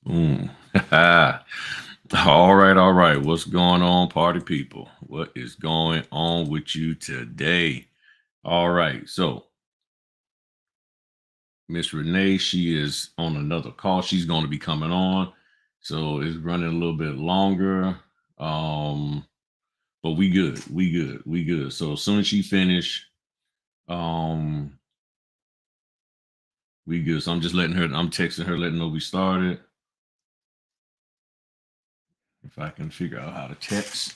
Mm. All right. What's going on, party people? What is going on with you today? All right. So, Miss Renee, she is on another call. She's going to be coming on. So, it's running a little bit longer. Um, but we good. We good. So, as soon as she finish, um, we good. So, I'm texting her, letting her know we started. If I can figure out how to text.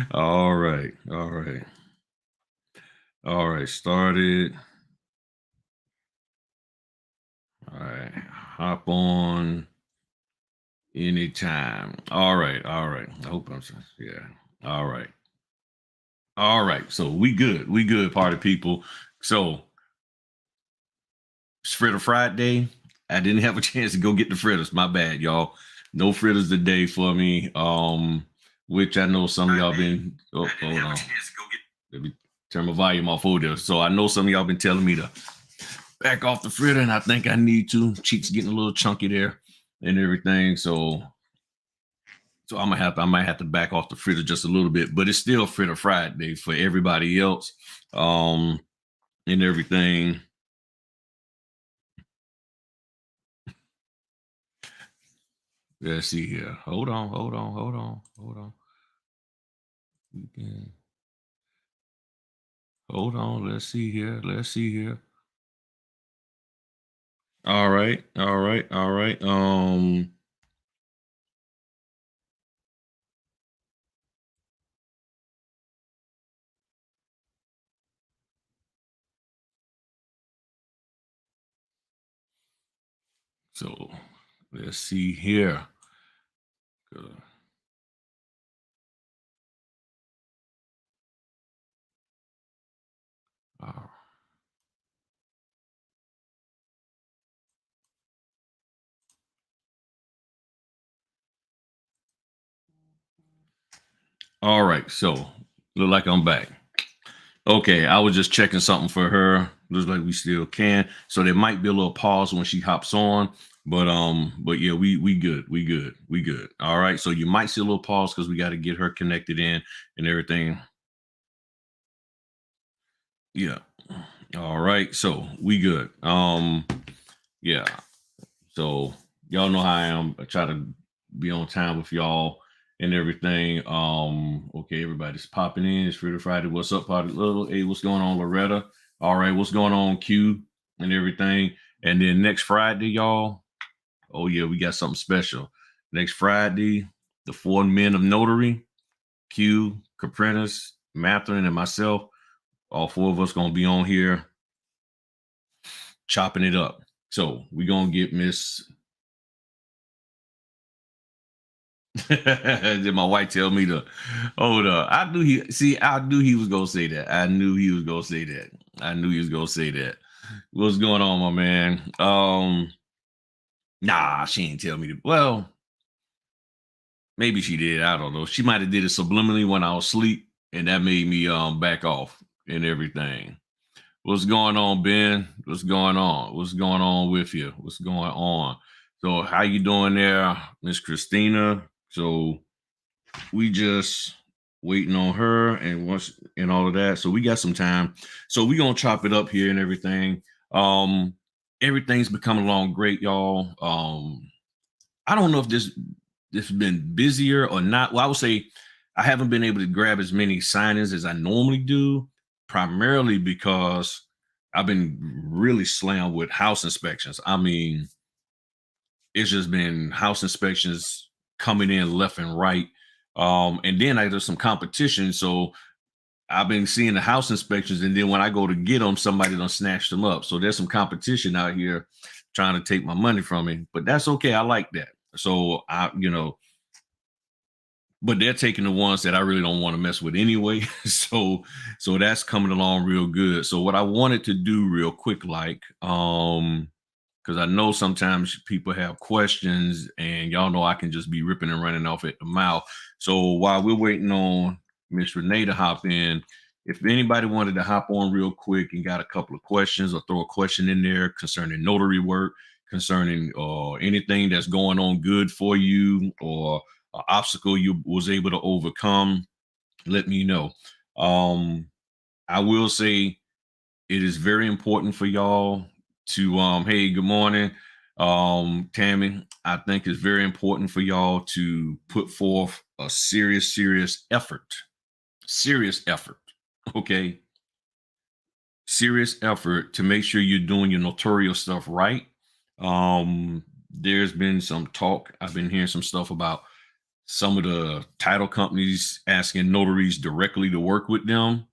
All right. All right. All right. Started. All right. Hop on anytime. All right. All right. I hope yeah. All right. All right. So we good. We good, party people. So it's Fritter Friday. I didn't have a chance to go get the fritters. My bad, y'all. No fritters today for me. Which I know some of y'all been. Oh, hold on. Let me turn my volume off over there. So I know some of y'all been telling me to back off the fritter, and I think I need to. Cheeks getting a little chunky there and everything. So I might have to back off the fritter just a little bit, but it's still Fritter Friday for everybody else. Um and everything. Let's see here. Yeah. Hold on. Let's see here. All right. So let's see here. Uh, uh, all right. So look like I'm back. Okay, I was just checking something for her. Looks like we still can. So there might be a little pause when she hops on, but yeah, we good, we good. All right. So you might see a little pause because we got to get her connected in and everything. Yeah. All right. So we good. Yeah. So y'all know how I am. I try to be on time with y'all and everything. Okay, everybody's popping in. It's Friday Friday. What's up, party little? Hey, what's going on, Loretta? All right, what's going on, Q and everything? And then next Friday, y'all. Oh yeah, we got something special. Next Friday, the four men of Notary, Q, Caprinas, Matherin, and myself. All four of us gonna be on here chopping it up. So we gonna get Miss. Did my wife tell me to hold up? I knew he was gonna say that. I knew he was gonna say that. I knew he was gonna say that. What's going on, my man? Nah, she ain't tell me to. Well, maybe she did. I don't know. She might have did it subliminally when I was asleep, and that made me back off and everything. What's going on, Ben? What's going on? What's going on with you? What's going on? So how you doing there, Miss Christina? So we just waiting on her and once and all of that. So we got some time. So we gonna chop it up here and everything. Um, Everything's becoming along great, y'all. I don't know if this has been busier or not. Well, I would say I haven't been able to grab as many signings as I normally do, primarily because I've been really slammed with house inspections. I mean, it's just been house inspections coming in left and right. And then there's some competition. So I've been seeing the house inspections, and then when I go to get them, somebody done snatched them up. So there's some competition out here trying to take my money from me, but that's okay. I like that. So but they're taking the ones that I really don't want to mess with anyway. So that's coming along real good. So what I wanted to do real quick, like, because I know sometimes people have questions, and y'all know I can just be ripping and running off at the mouth. So while we're waiting on Miss Renee to hop in, if anybody wanted to hop on real quick and got a couple of questions or throw a question in there concerning notary work, concerning anything that's going on good for you, or an obstacle you was able to overcome, let me know. Um, I will say it is very important for y'all to hey, good morning. Tammy, I think it's very important for y'all to put forth a serious effort. Serious effort. Okay. Serious effort to make sure you're doing your notarial stuff right. There's been some talk. I've been hearing some stuff about some of the title companies asking notaries directly to work with them,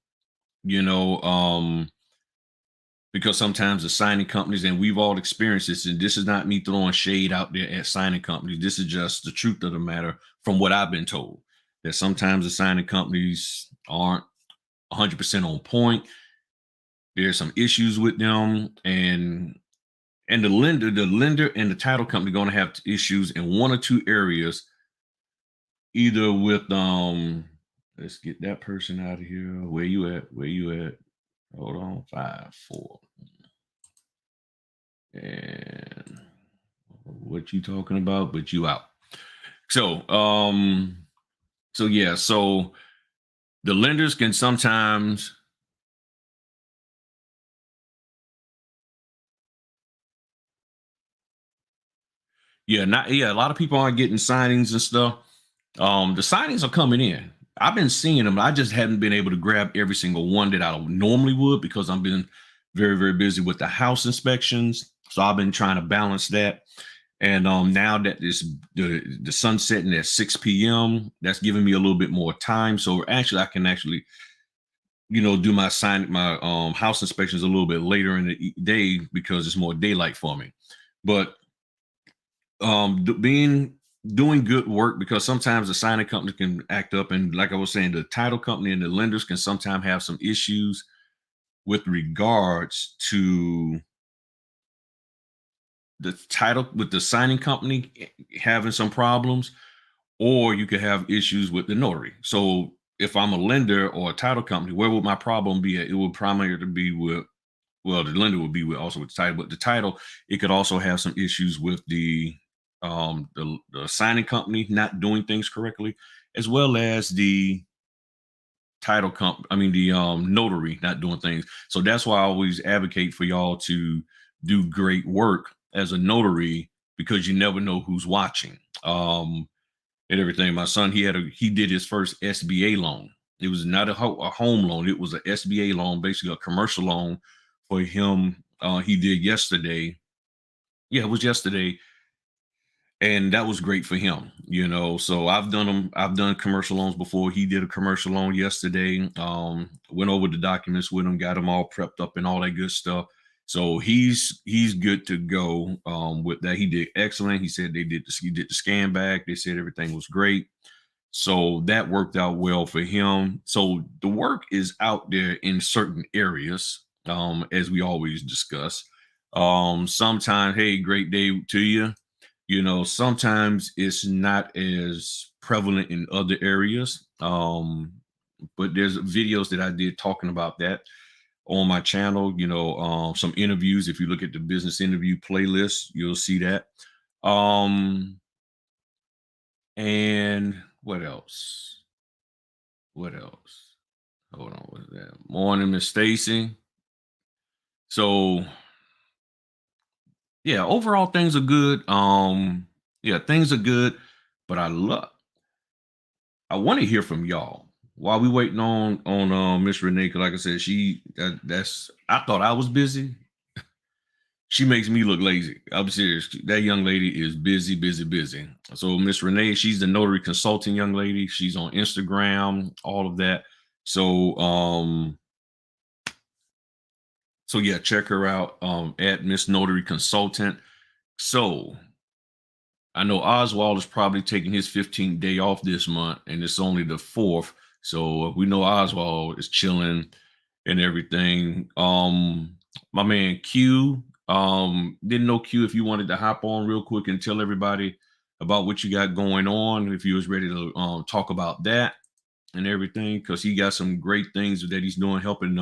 you know, because sometimes the signing companies, and we've all experienced this, and this is not me throwing shade out there at signing companies. This is just the truth of the matter from what I've been told, that sometimes the signing companies aren't 100% on point. There's some issues with them, and the lender and the title company going to have issues in one or two areas, either with let's get that person out of here. Where you at? Where you at? Hold on. 5 4. And what you talking about? But you out. So yeah, so the lenders can sometimes, a lot of people aren't getting signings and stuff. The signings are coming in. I've been seeing them. I just haven't been able to grab every single one that I normally would, because I've been very busy with the house inspections. So I've been trying to balance that. And now that the sun setting at 6 p.m., that's giving me a little bit more time. So actually, I can actually, do my house inspections a little bit later in the day, because it's more daylight for me. But doing good work, because sometimes the signing company can act up, and like I was saying, the title company and the lenders can sometimes have some issues with regards to the title, with the signing company having some problems, or you could have issues with the notary. So if I'm a lender or a title company, where would my problem be at? It would primarily be with, well, the lender would be with, also with the title, but the title, it could also have some issues with the signing company not doing things correctly, as well as the title comp I mean the notary not doing things. So that's why I always advocate for y'all to do great work as a notary, because you never know who's watching. And everything. My son, he did his first SBA loan. It was not a home loan. It was a SBA loan, basically a commercial loan for him. He did yesterday. Yeah, it was yesterday, and that was great for him. So I've done commercial loans before. He did a commercial loan yesterday. Went over the documents with him, got him all prepped up and all that good stuff. So he's good to go with that. He did excellent. He said he did the scan back. They said everything was great. So that worked out well for him. So the work is out there in certain areas, as we always discuss. Sometimes, hey, great day to you. Sometimes it's not as prevalent in other areas. But there's videos that I did talking about that on my channel, some interviews. If you look at the business interview playlist, you'll see that. And what else? What else? Hold on, what's that? Morning, Miss Stacy. So yeah, overall things are good. Yeah, things are good, but I want to hear from y'all while we waiting on Miss Renee. Cause like I said, that's I thought I was busy. She makes me look lazy. I'm serious. That young lady is busy. So Miss Renee, she's the notary consulting young lady. She's on Instagram, all of that. So yeah, check her out at Miss Notary Consultant. So I know Oswald is probably taking his 15th day off this month, and it's only the 4th. So we know Oswald is chilling and everything. My man Q, didn't know Q if you wanted to hop on real quick and tell everybody about what you got going on, if you was ready to talk about that and everything, because he got some great things that he's doing, helping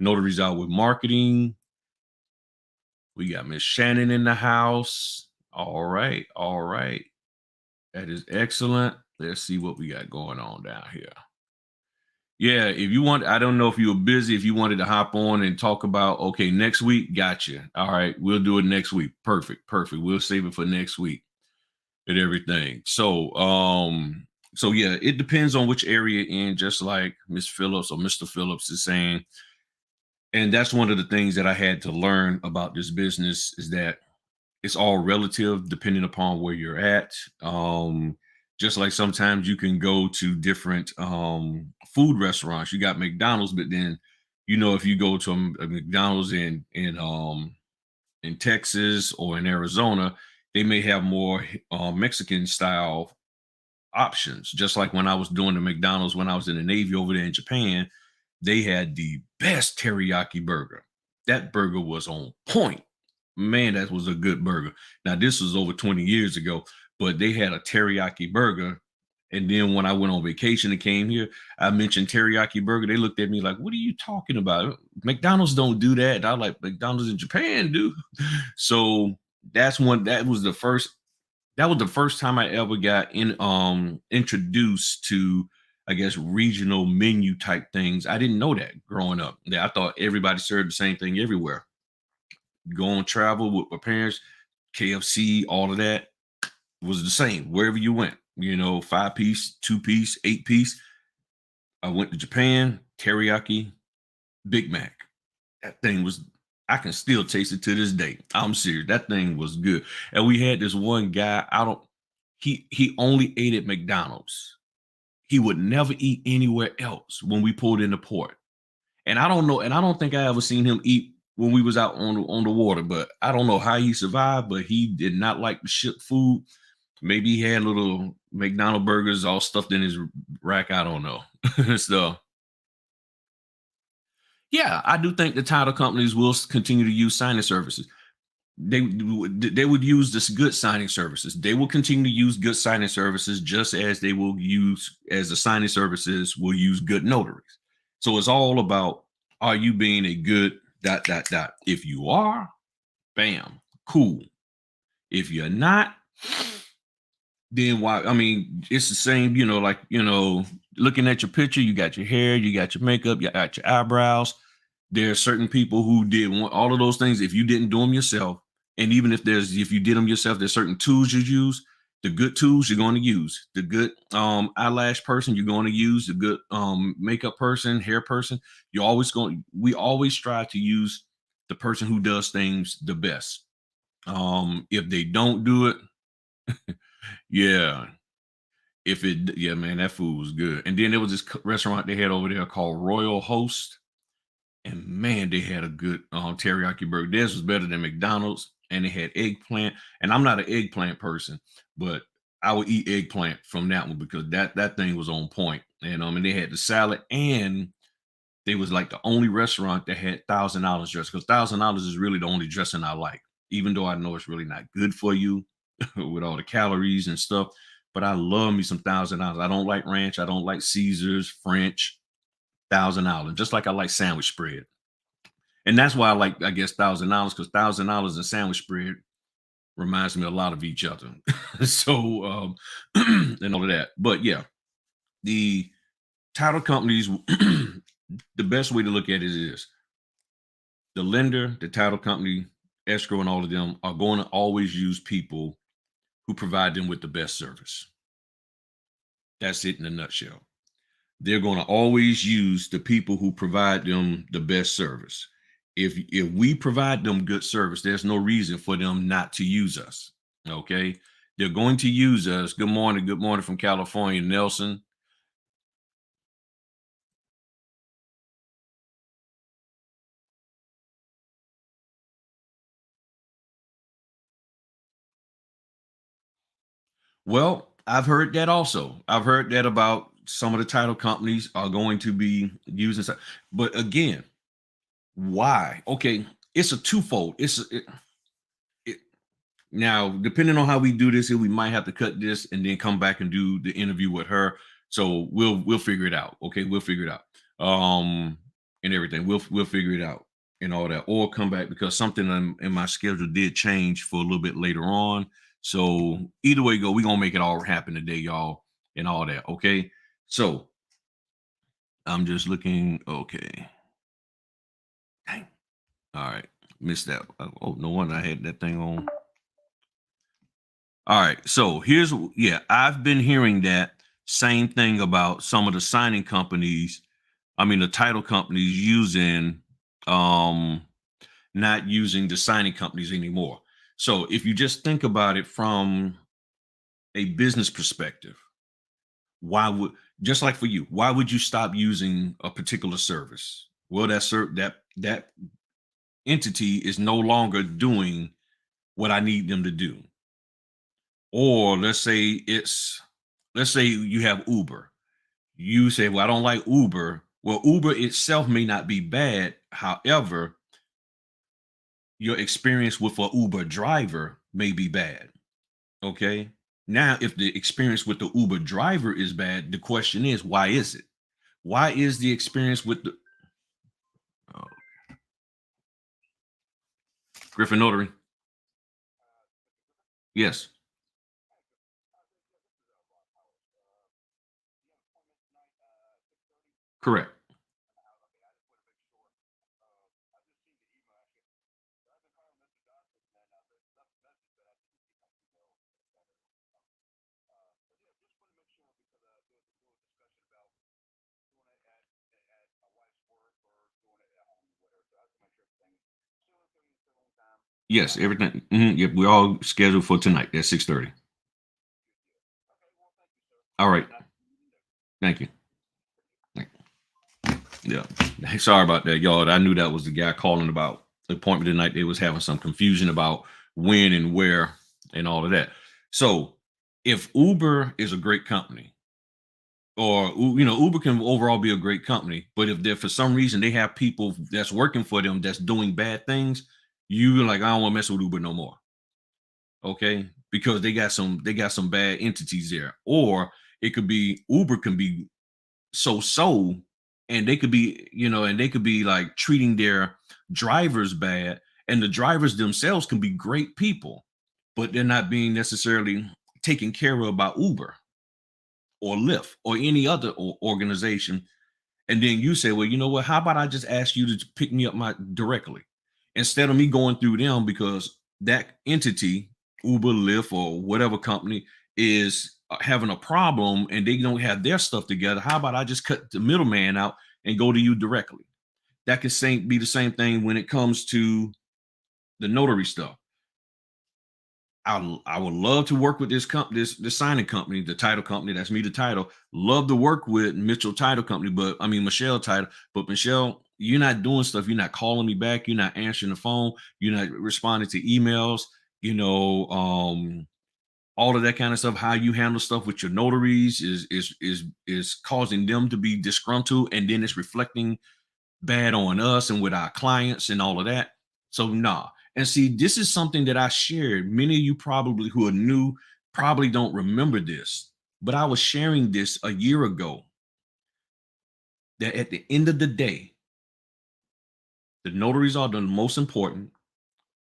notaries out with marketing, We got Miss Shannon in the house. All right, all right. That is excellent. Let's see what we got going on down here. Yeah, if you want, I don't know if you were busy, if you wanted to hop on and talk about, okay, next week, gotcha. All right, we'll do it next week. Perfect, perfect. We'll save it for next week and everything. So yeah, it depends on which area in, just like Miss Phillips or Mr. Phillips is saying. And that's one of the things that I had to learn about this business is that it's all relative depending upon where you're at. Just like sometimes you can go to different food restaurants. You got McDonald's, but then if you go to a McDonald's in Texas or in Arizona, they may have more Mexican style options. Just like when I was doing the McDonald's when I was in the Navy over there in Japan, they had the best teriyaki burger. That burger was on point. Man, that was a good burger. Now, this was over 20 years ago, but they had a teriyaki burger. And then when I went on vacation and came here, I mentioned teriyaki burger. They looked at me like, what are you talking about? McDonald's don't do that. I like McDonald's in Japan, do. So that was the first time I ever got introduced to, I guess, regional menu type things. I didn't know that growing up. Yeah, I thought everybody served the same thing everywhere. Go on travel with my parents, KFC, all of that was the same wherever you went. 5-piece, 2-piece, 8-piece. I went to Japan, teriyaki, Big Mac. That thing was, I can still taste it to this day. I'm serious. That thing was good. And we had this one guy, he only ate at McDonald's. He would never eat anywhere else when we pulled into port. And I don't know, and I don't think I ever seen him eat when we was out on the water, but I don't know how he survived, but he did not like the ship food. Maybe he had little McDonald burgers all stuffed in his rack. I don't know. So yeah, I do think the title companies will continue to use signing services. They would use this good signing services. They will continue to use good signing services just as they will use as the signing services will use good notaries. So it's all about, are you being a good ... If you are, bam, cool. If you're not, then why? I mean, it's the same, looking at your picture, you got your hair, you got your makeup, you got your eyebrows. There are certain people who did all of those things. If you didn't do them yourself, and even if you did them yourself, there's certain tools you use. The good tools you're going to use. The good eyelash person you're going to use. The good makeup person, hair person. We always try to use the person who does things the best. If they don't do it, yeah. Yeah, man, that food was good. And then there was this restaurant they had over there called Royal Host. And man, they had a good teriyaki burger. Theirs was better than McDonald's, and they had eggplant. And I'm not an eggplant person, but I would eat eggplant from that one because that thing was on point. And they had the salad, and they was like the only restaurant that had $1,000 dressing, because $1,000 is really the only dressing I like, even though I know it's really not good for you with all the calories and stuff. But I love me some $1,000. I don't like ranch. I don't like Caesars, French. $1,000, just like I like sandwich spread. And that's why I like, I guess, $1,000, because $1,000 in sandwich spread reminds me a lot of each other. So and all of that. But yeah, the title companies, the best way to look at it is the lender, the title company, escrow, and all of them are going to always use people who provide them with the best service. That's it in a nutshell. They're going to always use the people who provide them the best service. If we provide them good service, there's no reason for them not to use us. Okay. They're going to use us. Good morning. Good morning from California, Nelson. Well, I've heard that also. I've heard that about some of the title companies are going to be using, but again, why? Okay, it's a twofold. Now, depending on how we do this, we might have to cut this and then come back and do the interview with her. So we'll figure it out. Okay, we'll figure it out. And everything. We'll figure it out. and all that, or come back because something in my schedule did change for a little bit later on. So either way go, we're gonna make it all happen today, y'all, and all that. Okay. So I'm just looking. Okay. Dang. All right. Missed that. Oh, no wonder I had that thing on. All right. So here's, yeah, I've been hearing that same thing about some of the signing companies. I mean, the title companies using, not using the signing companies anymore. So if you just think about it from a business perspective, why would, just like for you, why would you stop using a particular service? Well, that entity is no longer doing what I need them to do. Or let's say you have Uber. You say, well, I don't like Uber. Well, Uber itself may not be bad. However, your experience with a Uber driver may be bad. Okay. Now, if the experience with the Uber driver is bad, the question is, why is it? Why is the experience with the oh, Griffin Notary? Yes, correct. Yes, everything. Yep, we're all scheduled for tonight at 6:30. All right. Thank you. Yeah. Hey, sorry about that, y'all. I knew that was the guy calling about the appointment tonight. They was having some confusion about when and where and all of that. So if Uber is a great company, or Uber can overall be a great company, but if they're for some reason they have people that's working for them that's doing bad things, you like, I don't want to mess with Uber no more. Okay. Because they got some bad entities there. Or it could be Uber can be so and they could be like treating their drivers bad, and the drivers themselves can be great people, but they're not being necessarily taken care of by Uber or Lyft or any other organization. And then you say, well, you know what, how about I just ask you to pick me up my directly instead of me going through them, because that entity, Uber, Lyft, or whatever company, is having a problem and they don't have their stuff together. How about I just cut the middleman out and go to you directly? That could be the same thing when it comes to the notary stuff. I would love to work with this signing company, the title company. That's me, the title. Love to work with Mitchell Title Company, but I mean Michelle Title. But Michelle, you're not doing stuff. You're not calling me back. You're not answering the phone. You're not responding to emails. You know, all of that kind of stuff. How you handle stuff with your notaries is causing them to be disgruntled, and then it's reflecting bad on us and with our clients and all of that. So nah. And see, this is something that I shared. Many of you probably who are new probably don't remember this, but I was sharing this a year ago that at the end of the day, the notaries are the most important,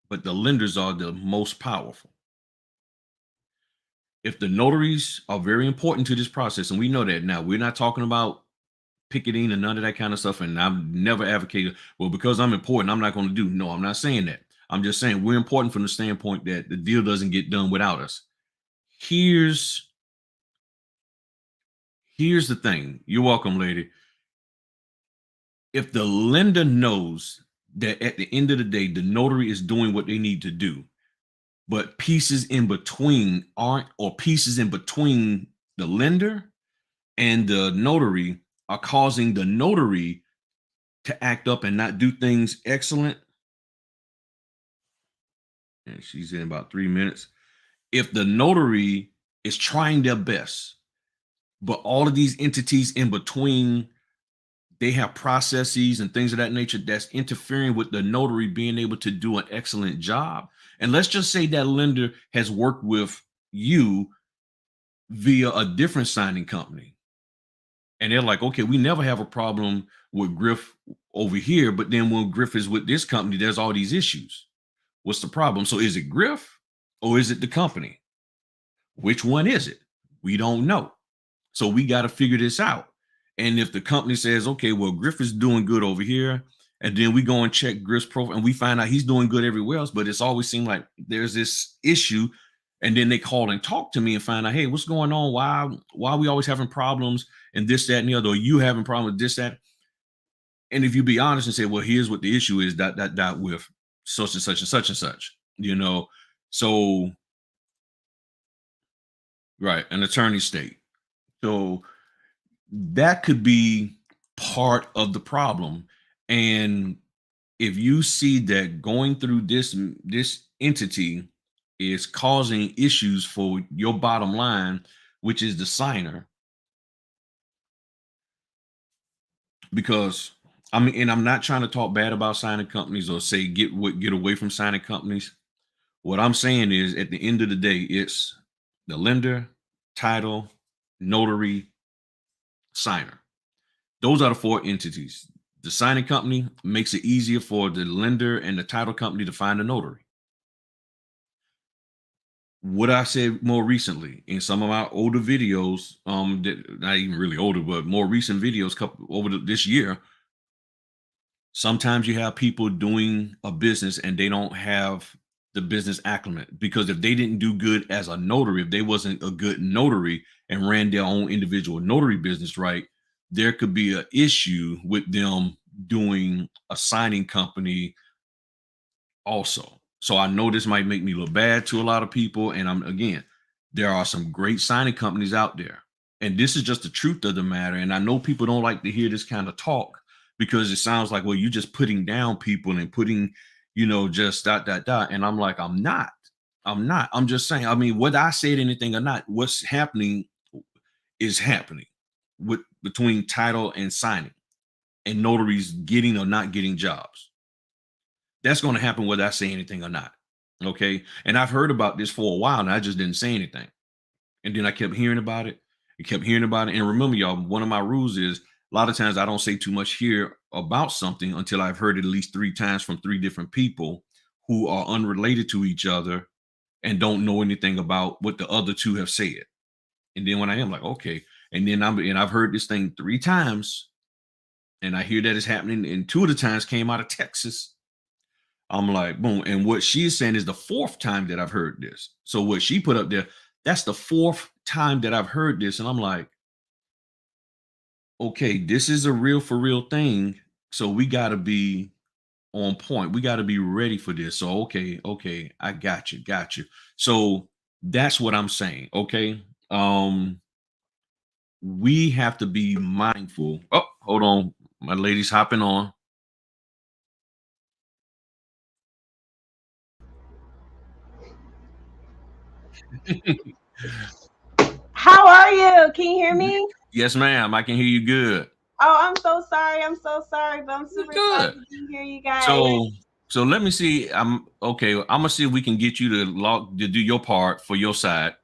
but the lenders are the most powerful. If the notaries are very important to this process, and we know that now, we're not talking about picketing and none of that kind of stuff. And I've never advocated, well, because I'm important, I'm not going to do. No, I'm not saying that. I'm just saying we're important from the standpoint that the deal doesn't get done without us. Here's here's the thing. You're welcome, lady. If the lender knows that at the end of the day, the notary is doing what they need to do, but pieces in between aren't, or pieces in between the lender and the notary are causing the notary to act up and not do things excellent. And she's in about 3 minutes. If the notary is trying their best, but all of these entities in between, they have processes and things of that nature that's interfering with the notary being able to do an excellent job. And let's just say that lender has worked with you via a different signing company. And they're like, okay, we never have a problem with Griff over here, but then when Griff is with this company, there's all these issues. What's the problem? So is it Griff or is it the company? Which one is it? We don't know. So we got to figure this out. And if the company says, okay, well, Griff is doing good over here, and then we go and check Griff's profile and we find out he's doing good everywhere else, but it's always seemed like there's this issue. And then they call and talk to me and find out, hey, what's going on? Why are we always having problems and this, that, and the other? Or you having problems with this, that? And if you be honest and say, well, here's what the issue is, that with such and such and such and such, So right, an attorney state. So that could be part of the problem. And if you see that going through this entity is causing issues for your bottom line, which is the signer, because and I'm not trying to talk bad about signing companies or say get away from signing companies. What I'm saying is, at the end of the day, it's the lender, title, notary, signer. Those are the four entities. The signing company makes it easier for the lender and the title company to find a notary. What I said more recently in some of my older videos, not even really older, but more recent videos over this year, sometimes you have people doing a business and they don't have the business acumen, because if they didn't do good as a notary, if they wasn't a good notary and ran their own individual notary business right, there could be an issue with them doing a signing company also. So I know this might make me look bad to a lot of people. And there are some great signing companies out there. And this is just the truth of the matter. And I know people don't like to hear this kind of talk because it sounds like, well, you're just putting down people and putting, just dot. And I'm like, I'm not. I'm just saying, whether I said anything or not, what's happening is happening between title and signing and notaries getting or not getting jobs. That's going to happen whether I say anything or not. Okay. And I've heard about this for a while and I just didn't say anything. And then I kept hearing about it. And remember, y'all, one of my rules is a lot of times I don't say too much here about something until I've heard it at least 3 times from 3 different people who are unrelated to each other and don't know anything about what the other 2 have said. And then when I am like, okay. And then I've heard this thing 3 times and I hear that it's happening. And 2 of the times came out of Texas. I'm like, boom. And what she's saying is the 4th time that I've heard this. So what she put up there, that's the 4th time that I've heard this. And I'm like, okay, this is a real for real thing. So we got to be on point. We got to be ready for this. So, okay. I got you. So that's what I'm saying. Okay. We have to be mindful. Oh, hold on. My lady's hopping on. How are you? Can you hear me? Yes, ma'am. I can hear you good. Oh, I'm so sorry, but I'm super excited to hear you guys. So let me see. I'm gonna see if we can get you to do your part for your side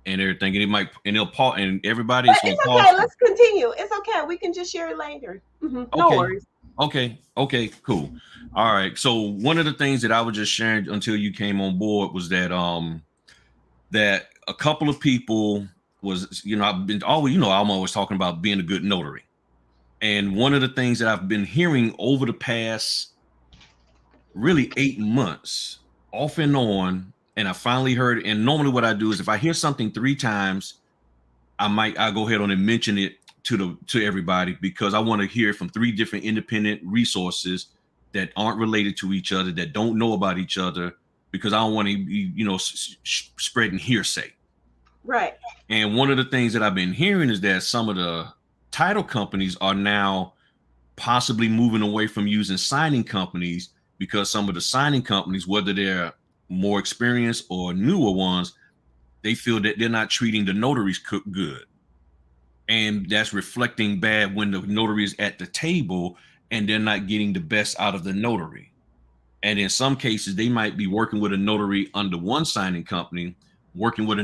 and everything. And it'll pause and everybody. It's okay. Let's continue. It's okay. We can just share it later. No worries. Okay, cool. All right. So one of the things that I was just sharing until you came on board was that that a couple of people was, I'm always talking about being a good notary. And one of the things that I've been hearing over the past really 8 months off and on, and I finally heard, and normally what I do is if I hear something 3 times, I'll go ahead on and mention it to everybody, because I want to hear from 3 different independent resources that aren't related to each other, that don't know about each other, because I don't want to be, spreading hearsay. Right. And one of the things that I've been hearing is that some of the title companies are now possibly moving away from using signing companies, because some of the signing companies, whether they're more experienced or newer ones, they feel that they're not treating the notaries good. And that's reflecting bad when the notary is at the table and they're not getting the best out of the notary. And in some cases, they might be working with a notary under one signing company, working with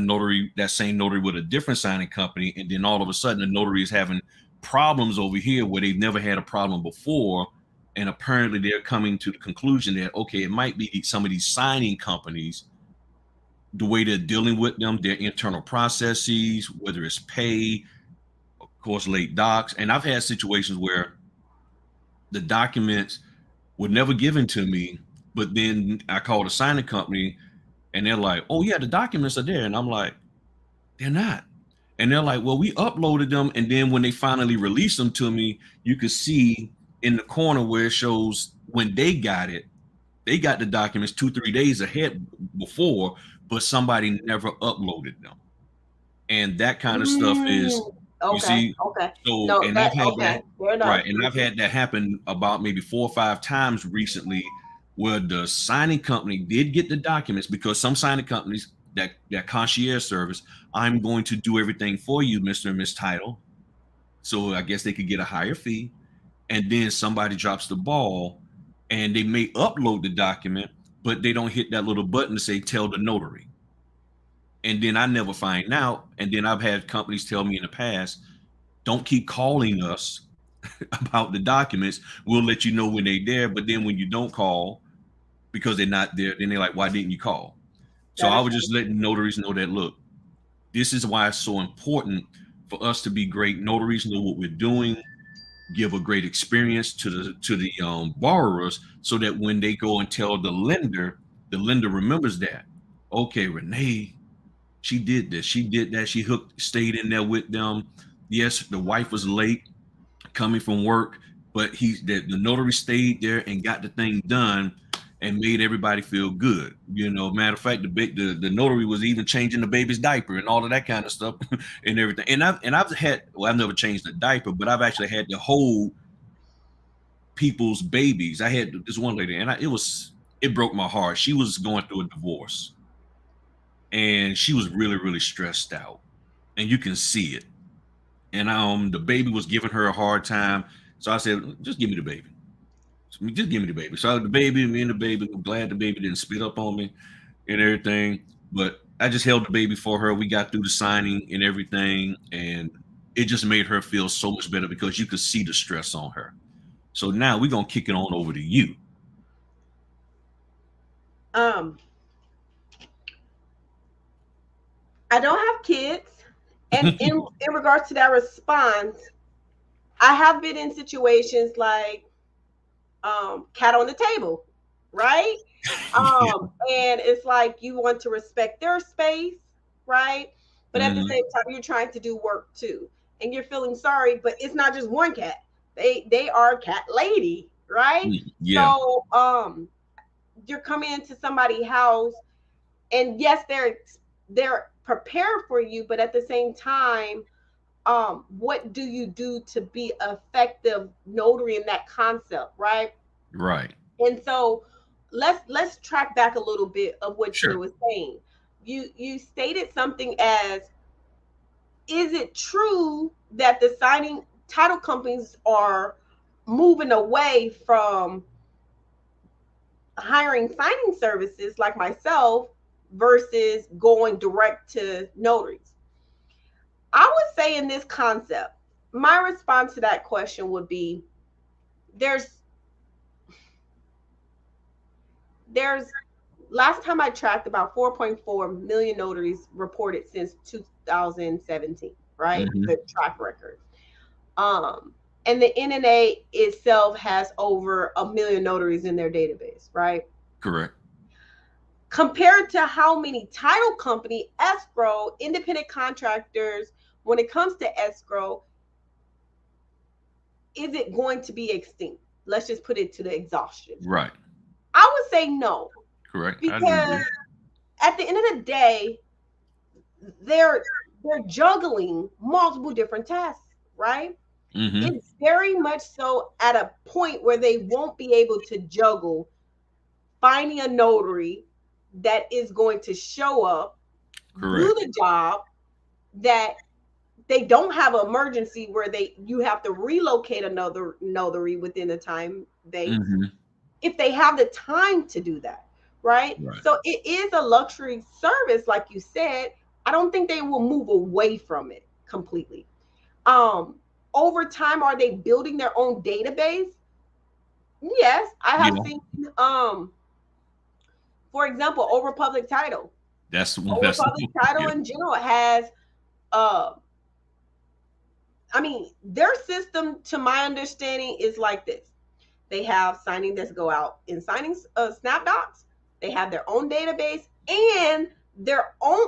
that same notary with a different signing company. And then all of a sudden the notary is having problems over here where they've never had a problem before. And apparently they're coming to the conclusion that, okay, it might be some of these signing companies, the way they're dealing with them, their internal processes, whether it's pay, of course, late docs. And I've had situations where the documents were never given to me, but then I called a signing company and they're like, oh yeah, the documents are there. And I'm like, they're not. And they're like, well, we uploaded them. And then when they finally released them to me, you could see in the corner where it shows when they got it, they got the documents 2-3 days ahead before, but somebody never uploaded them. And that kind of stuff is, you see, so, No, and I've had okay. that, right. And I've had that happen about maybe 4 or 5 times recently where the signing company did get the documents, because some signing companies, that concierge service, I'm going to do everything for you, Mr. and Miss Title. So I guess they could get a higher fee. And then somebody drops the ball and they may upload the document, but they don't hit that little button to say, tell the notary. And then I never find out. And then I've had companies tell me in the past, don't keep calling us about the documents. We'll let you know when they're there. But then when you don't call because they're not there, then they're like, why didn't you call? So I would just let notaries know that, look, this is why it's so important for us to be great notaries, know what we're doing, give a great experience to the borrowers, so that when they go and tell the lender remembers that, okay, Renee, she did this, she did that, she stayed in there with them. Yes, the wife was late coming from work, but the notary stayed there and got the thing done and made everybody feel good. Matter of fact, the notary was even changing the baby's diaper and all of that kind of stuff and everything. And I've had, well, I've never changed the diaper, but I've actually had to hold people's babies. I had this one lady, and it broke my heart. She was going through a divorce, and she was really, really stressed out, and you can see it. And the baby was giving her a hard time, so I said, just give me the baby. Just give me the baby. So me and the baby, I'm glad the baby didn't spit up on me and everything. But I just held the baby for her. We got through the signing and everything, and it just made her feel so much better because you could see the stress on her. So now we're gonna kick it on over to you. I don't have kids, and in regards to that response, I have been in situations like cat on the table, right? And it's like you want to respect their space, right? But at the same time, you're trying to do work too, and you're feeling sorry. But it's not just one cat; they are cat lady, right? Yeah. So you're coming into somebody's house, and yes, they're prepared for you, but at the same time, what do you do to be effective notary in that concept, right? Right. And so let's track back a little bit of what Sure. you were saying. You stated something as, is it true that the signing title companies are moving away from hiring signing services like myself versus going direct to notaries? I would say in this concept, my response to that question would be there's last time I tracked, about 4.4 million notaries reported since 2017, right? The track record. And the NNA itself has over 1 million notaries in their database, right? Correct. Compared to how many title company, escrow, independent contractors, when it comes to escrow, is it going to be extinct? Let's just put it to the exhaustion. Right. I would say no. Correct. Because at the end of the day, they're juggling multiple different tasks, right? It's very much so at a point where they won't be able to juggle finding a notary that is going to show up, do the job, that they don't have an emergency where you have to relocate another notary within the time base, if they have the time to do that, right? So it is a luxury service, like you said. I don't think they will move away from it completely. Over time, are they building their own database? Yes, I have Yeah, seen for example, over public title. that's Over that's public title yeah. in general has uh I mean, their system, to my understanding, is like this. They have signing that's go out in signings snap docs. They have their own database and their own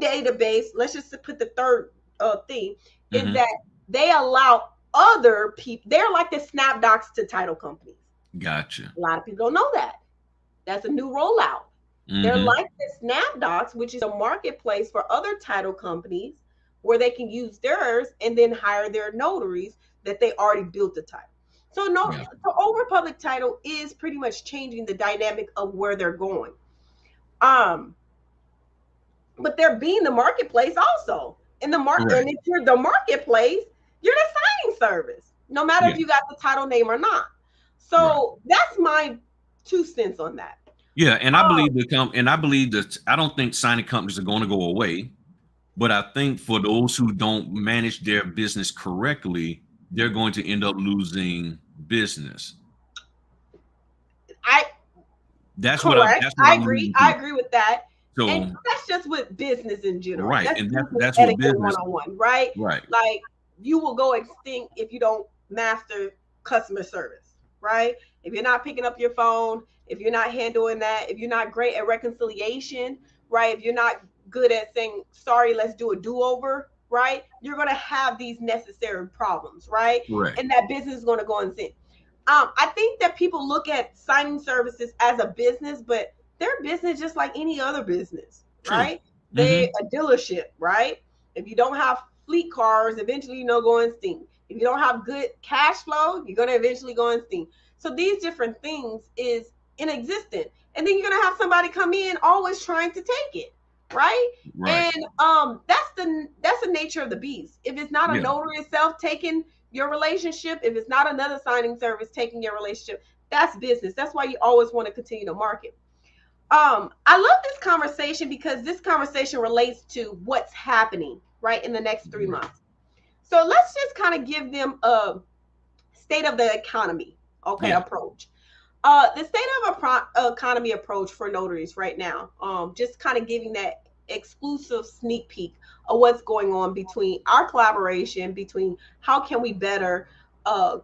database. Let's just put the third thing is Mm-hmm. that they allow other people. They're like the snap docs to title companies. Gotcha. A lot of people don't know that. That's a new rollout. They're Mm-hmm. like the SnapDocs, which is a marketplace for other title companies where they can use theirs and then hire their notaries that they already built the title. So no, Yeah. so over public title is pretty much changing the dynamic of where they're going. Um, but they're being the marketplace also. In the market, Correct. and if you're the marketplace, you're the signing service, no matter Yeah. if you got the title name or not. Right. So that's my 2 cents on that. Yeah, and I Um, believe I believe that I don't think signing companies are going to go away, but I think for those who don't manage their business correctly, they're going to end up losing business. I Correct. That's what I I'm agree. alluding I to. agree with that. And So that's just with business in general. right, That's and business that's what etiquette business 101, right? right. Like you will go extinct if you don't master customer service, right? If you're not picking up your phone, if you're not handling that, if you're not great at reconciliation, right? If you're not good at saying, sorry, let's do a do over, right? You're going to have these necessary problems, right? Correct. And that business is going to go insane. I think that people look at signing services as a business, but they're business just like any other business, True. right? They Mm-hmm. a dealership, right? If you don't have fleet cars, eventually go extinct. If you don't have good cash flow, you're gonna eventually go extinct. So these different things is inexistent, and then you're gonna have somebody come in always trying to take it, right? Right. And that's the nature of the beast. If it's not a Yeah. notary itself taking your relationship, if it's not another signing service taking your relationship, that's business. That's why you always want to continue to market. I love this conversation because this conversation relates to what's happening right in the next 3 months. So let's just kind of give them a state of the economy, okay, Yeah. approach. The state of economy approach for notaries right now, just kind of giving that exclusive sneak peek of what's going on between our collaboration, between how can we better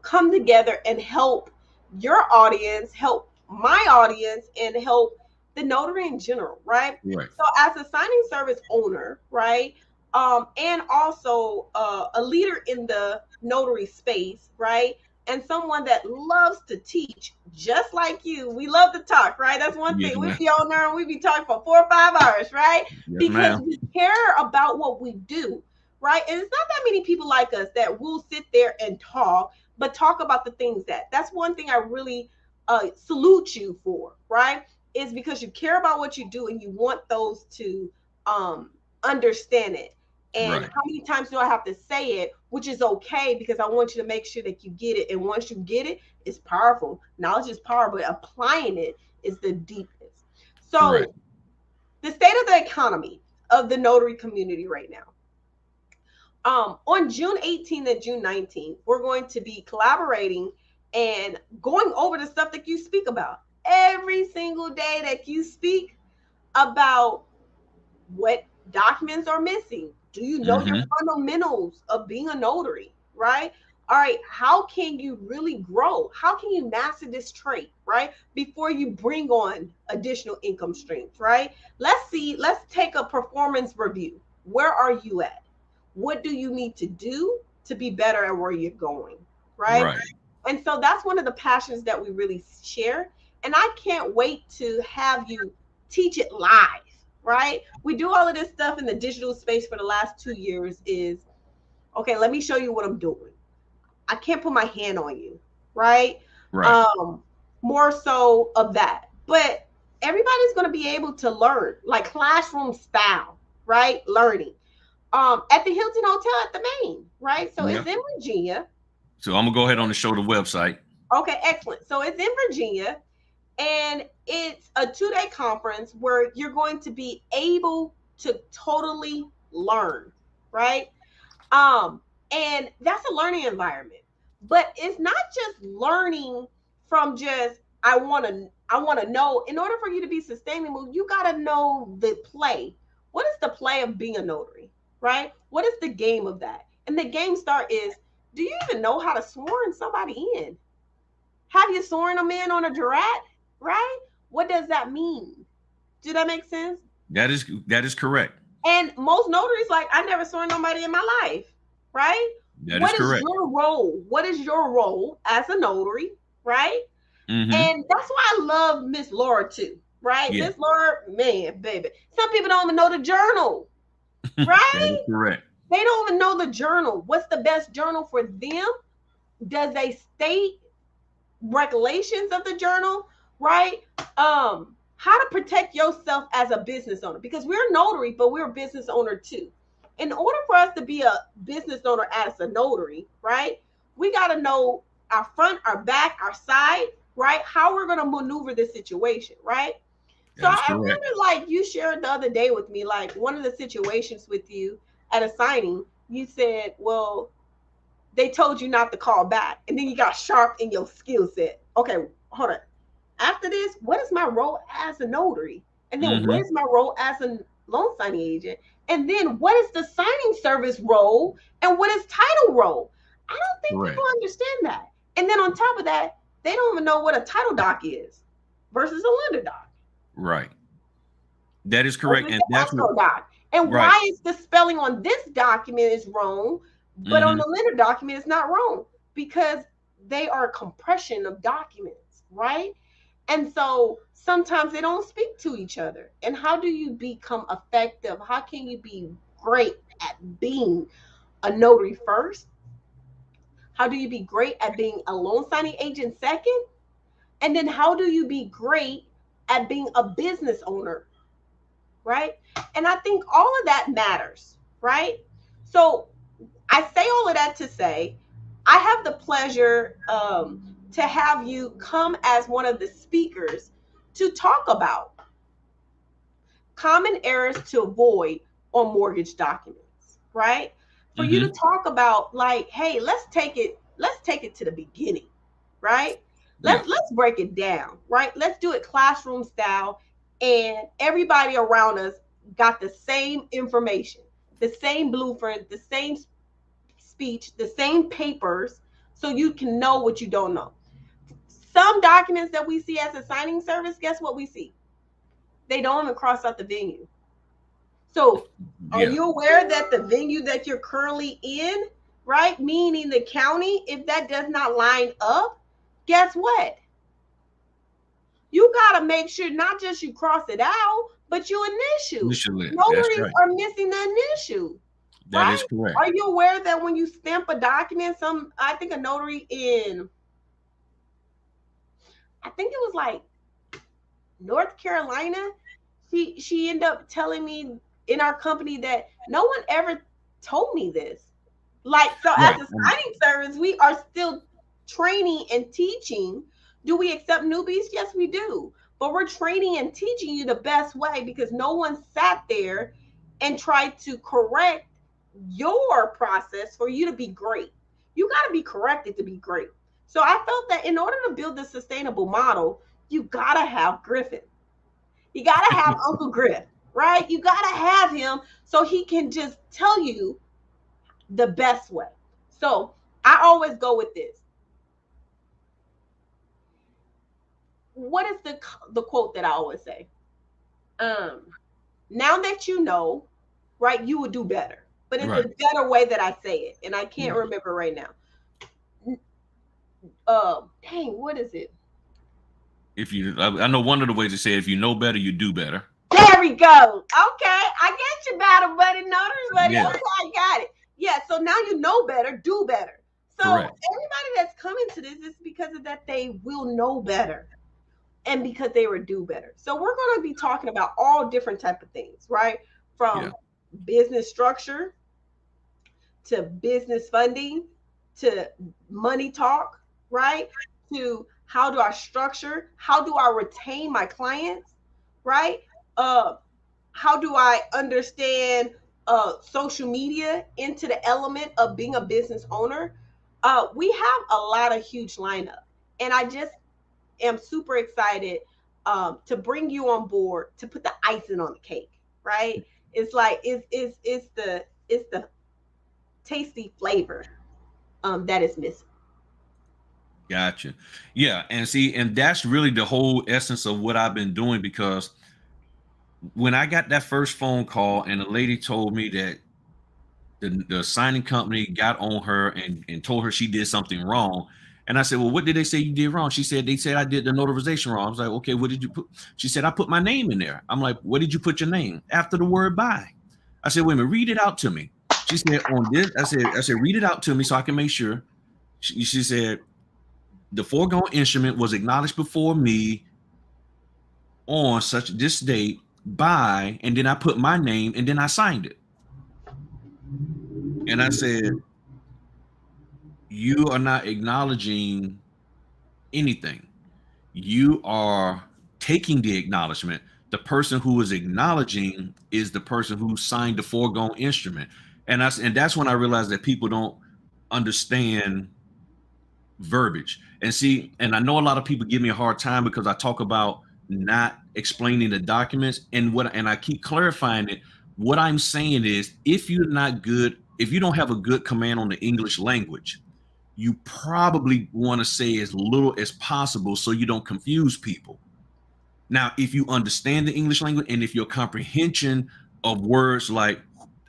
come together and help your audience, help my audience, and help the notary in general, right? Right. So as a signing service owner, right, and also a leader in the notary space, right? And someone that loves to teach, just like you. We love to talk, right? That's one Yes, thing. We ma'am. be on there and we be talking for 4 or 5 hours, right? Yes, Because ma'am. we care about what we do, right? And it's not that many people like us that will sit there and talk, but talk about the things that's one thing I really salute you for, right? Is because you care about what you do and you want those to understand it. And Right. how many times do I have to say it, which is okay because I want you to make sure that you get it. And once you get it, it's powerful. Knowledge is power, but applying it is the deepest. Correct. So, the state of the economy of the notary community right now. On June 18th and June 19th, we're going to be collaborating and going over the stuff that you speak about. Every single day that you speak about what documents are missing. Do you know your Mm-hmm. fundamentals of being a notary, right? All right, how can you really grow? How can you master this trait, right? Before you bring on additional income streams, right? Let's take a performance review. Where are you at? What do you need to do to be better at where you're going, right? Right. And so that's one of the passions that we really share. And I can't wait to have you teach it live, right? We do all of this stuff in the digital space for the last 2 years is, okay, let me show you what I'm doing. I can't put my hand on you, right? Right. Um, More so of that. But everybody's going to be able to learn, like classroom style, right? Learning. At the Hilton Hotel at the Main, right? So Yeah. it's in Virginia. So I'm gonna go ahead on and show the website. Okay, excellent. So it's in Virginia, and it's a 2-day conference where you're going to be able to totally learn, right? And that's a learning environment. But it's not just learning from just I want to know. In order for you to be sustainable, you got to know the play. What is the play of being a notary, right? What is the game of that? And the game start is, do you even know how to sworn somebody in? Have you sworn them in on a jurat, right? What does that mean? Do that make sense? That is correct. And most notaries like, I never sworn nobody in my life, right? That is correct. Your role? What is your role as a notary, right? Mm-hmm. And that's why I love Miss Laura too, right? Yeah. Miss Laura, man, baby. Some people don't even know the journal, right? That is correct. They don't even know the journal. What's the best journal for them? Does they state regulations of the journal, right? How to protect yourself as a business owner, because we're notary, but we're a business owner too. In order for us to be a business owner as a notary, right, we got to know our front, our back, our side, right? How we're going to maneuver this situation, right? So I remember, like, you shared the other day with me, like, one of the situations with you at a signing, you said, well, they told you not to call back, and then you got sharp in your skill set. Okay, hold on. After this, what is my role as a notary? And then what is my role as a loan signing agent? And then what is the signing service role? And what is title role? I don't think people understand that. And then on top of that, they don't even know what a title doc is versus a lender doc. Right. That is correct. And that's what doc. And why is the spelling on this document is wrong, but on the lender document it's not wrong? Because they are a compression of documents, right? And so sometimes they don't speak to each other. And how do you become effective? How can you be great at being a notary first? How do you be great at being a loan signing agent second? And then how do you be great at being a business owner, right? And I think all of that matters, right? So I say all of that to say, I have the pleasure to have you come as one of the speakers to talk about common errors to avoid on mortgage documents, right? For you to talk about, like, hey, let's take it to the beginning, right? Let's break it down, right? Let's do it classroom style, and everybody around us got the same information, the same blueprint, the same speech, the same papers, so you can know what you don't know. Some documents that we see as a signing service, guess what we see? They don't even cross out the venue. So are you aware that the venue that you're currently in, right, meaning the county, if that does not line up, guess what? You got to make sure not just you cross it out, but you initial. Notaries are missing the initial. That is correct. Are you aware that when you stamp a document, I think a notary in, I think it was like North Carolina, she ended up telling me in our company that no one ever told me this. Like, so as a signing service, we are still training and teaching. Do we accept newbies? Yes, we do. But we're training and teaching you the best way, because no one sat there and tried to correct your process for you to be great. You got to be corrected to be great. So I felt that in order to build the sustainable model, you got to have Griffin. You got to have Uncle Griff, right? You got to have him so he can just tell you the best way. So I always go with this. What is the quote that I always say? Now that you know, right, you would do better. But it's a better way that I say it. And I can't remember right now. Dang, what is it? I know one of the ways to say it, if you know better, you do better. There we go. Okay, I get you, battle buddy, notary buddy. Yeah. Okay, I got it. Yeah, so now you know better, do better. So everybody that's coming to this is because of that they will know better, and because they will do better. So we're going to be talking about all different type of things, right? From business structure to business funding to money talk, right? To how do I structure? How do I retain my clients, right? How do I understand social media into the element of being a business owner? We have a lot of huge lineup, and I just am super excited to bring you on board to put the icing on the cake, right? It's like it's the tasty flavor that is missing. Gotcha. Yeah, and see, and that's really the whole essence of what I've been doing, because when I got that first phone call and the lady told me that the signing company got on her and told her she did something wrong. And I said, well, what did they say you did wrong? She said, they said I did the notarization wrong. I was like, okay, what did you put? She said, I put my name in there. I'm like, what did you put your name? After the word by. I said, wait a minute, read it out to me. She said, on this, I said, read it out to me so I can make sure. She said, the foregoing instrument was acknowledged before me on such this date by, and then I put my name and then I signed it. And I said, you are not acknowledging anything. You are taking the acknowledgement. The person who is acknowledging is the person who signed the foregoing instrument. And that's when I realized that people don't understand verbiage. And see, and I know a lot of people give me a hard time because I talk about not explaining the documents, and I keep clarifying it. What I'm saying is, if you don't have a good command on the English language, you probably want to say as little as possible so you don't confuse people. Now, if you understand the English language and if your comprehension of words like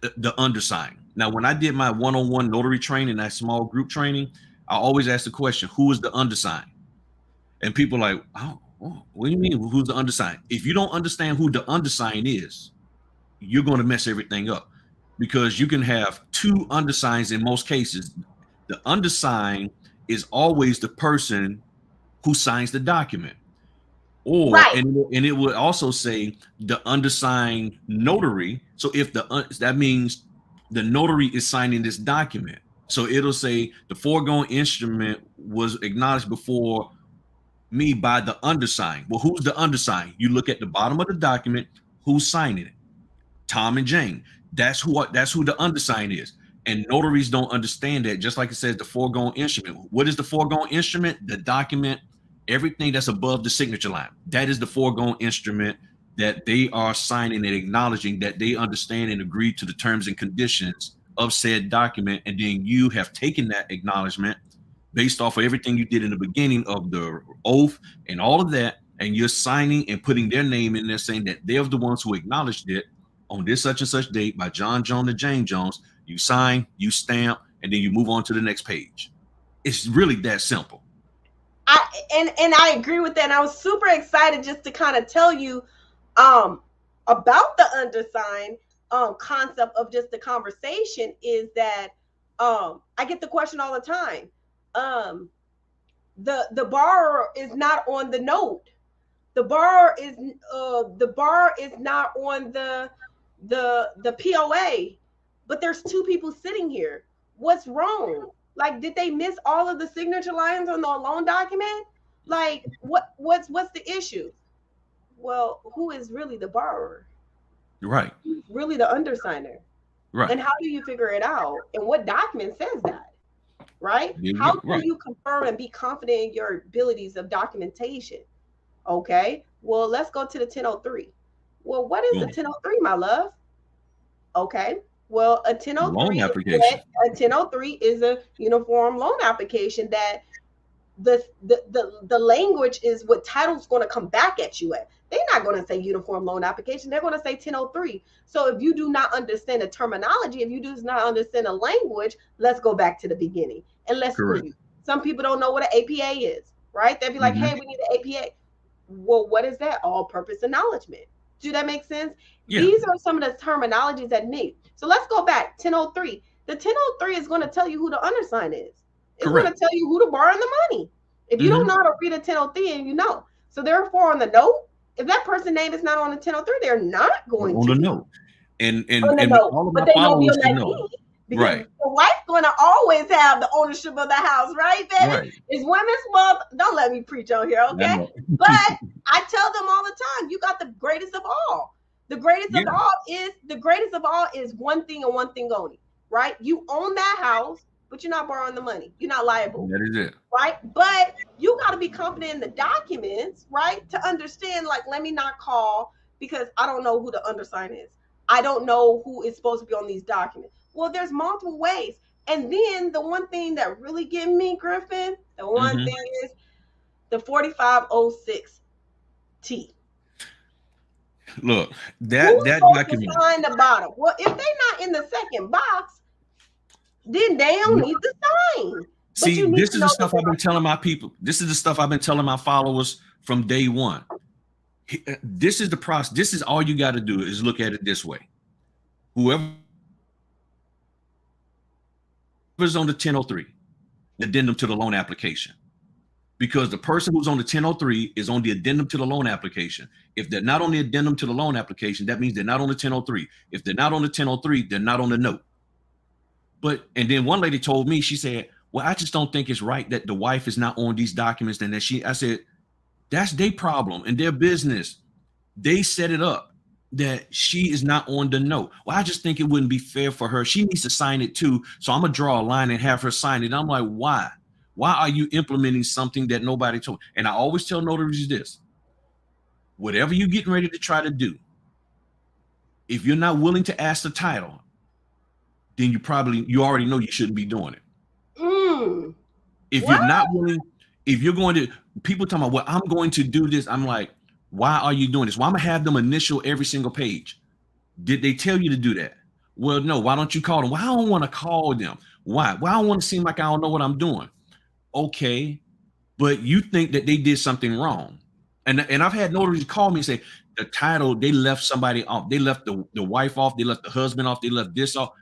the undersigned. Now, when I did my one-on-one notary training, that small group training, I always ask the question, who is the undersigned? And people are like, oh, what do you mean, who's the undersigned? If you don't understand who the undersigned is, you're going to mess everything up, because you can have two undersigns in most cases. The undersigned is always the person who signs the document. Or Right. and it would also say the undersigned notary. So if that means the notary is signing this document. So it'll say the foregoing instrument was acknowledged before me by the undersigned. Well, who's the undersigned? You look at the bottom of the document, who's signing it? Tom and Jane. That's who the undersigned is. And notaries don't understand that. Just like it says the foregoing instrument. What is the foregoing instrument? The document, everything that's above the signature line. That is the foregoing instrument that they are signing and acknowledging that they understand and agree to the terms and conditions of said document. And then you have taken that acknowledgement based off of everything you did in the beginning of the oath and all of that, and you're signing and putting their name in there saying that they're the ones who acknowledged it on this such and such date by John Jones and Jane Jones. You sign, you stamp, and then you move on to the next page. It's really that simple. I agree with that. And I was super excited just to kind of tell you about the undersigned concept of just the conversation is that I get the question all the time. The borrower is not on the note. The borrower is not on the POA, but there's two people sitting here. What's wrong? Like, did they miss all of the signature lines on the loan document? Like, what's the issue? Well, who is really the borrower? Right. Who's really the undersigner? Right. And how do you figure it out? And what document says that? Right? How do you confirm and be confident in your abilities of documentation? Okay. Well, let's go to the 1003. Well, what is the 1003, my love? Okay. Well, a 1003 is a uniform loan application that the language is what title's going to come back at you at. They're not going to say uniform loan application. They're going to say 1003. So if you do not understand the terminology, if you do not understand the language, let's go back to the beginning and let's review. Some people don't know what an APA is, right? They'll be like, hey, we need an APA. Well, what is that? All-purpose acknowledgement. Do that make sense? Yeah. These are some of the terminologies that need. So let's go back. 1003. The 1003 is going to tell you who the undersigned is. It's going to tell you who to borrow the money. If you don't know how to read a 1003, and you know. So therefore, on the note, if that person's name is not on the 1003, they're not going on to. the note. And all of my followers should know. Because the wife's going to always have the ownership of the house, right, baby? Right. It's Women's Month. Don't let me preach on here, okay? But I tell them all the time, you got the greatest of all. The greatest of all is one thing and one thing only, right? You own that house, but you're not borrowing the money. You're not liable. That is it. Right? But you got to be confident in the documents, right? To understand, like, let me not call because I don't know who the undersigned is. I don't know who is supposed to be on these documents. Well, there's multiple ways. And then the one thing that really get me, Griffin, the one thing is the 4506T. Look, that document. To sign the bottom. Well, if they're not in the second box, then they don't need to sign. See, this is the stuff I've been telling my people. This is the stuff I've been telling my followers from day one. This is the process. This is all you got to do is look at it this way. Whoever is on the 1003, addendum to the loan application. Because the person who's on the 1003 is on the addendum to the loan application. If they're not on the addendum to the loan application, that means they're not on the 1003. If they're not on the 1003, they're not on the note. And then one lady told me, she said, well, I just don't think it's right that the wife is not on these documents. And that I said, that's their problem and their business. They set it up that she is not on the note. Well, I just think it wouldn't be fair for her. She needs to sign it too. So I'm going to draw a line and have her sign it. And I'm like, why? Why are you implementing something that nobody told? And I always tell notaries this, whatever you're getting ready to try to do, if you're not willing to ask the title, then you already know you shouldn't be doing it. If you're not willing, if you're going to, people talking about, well, I'm going to do this. I'm like, why are you doing this? Well, I'm gonna have them initial every single page. Did they tell you to do that? Well, no. Why don't you call them? Well, I don't want to call them. Why? Well, I don't want to seem like I don't know what I'm doing. Okay, but you think that they did something wrong. And I've had notaries call me and say, the title, they left somebody off. They left the wife off. They left the husband off. They left this off.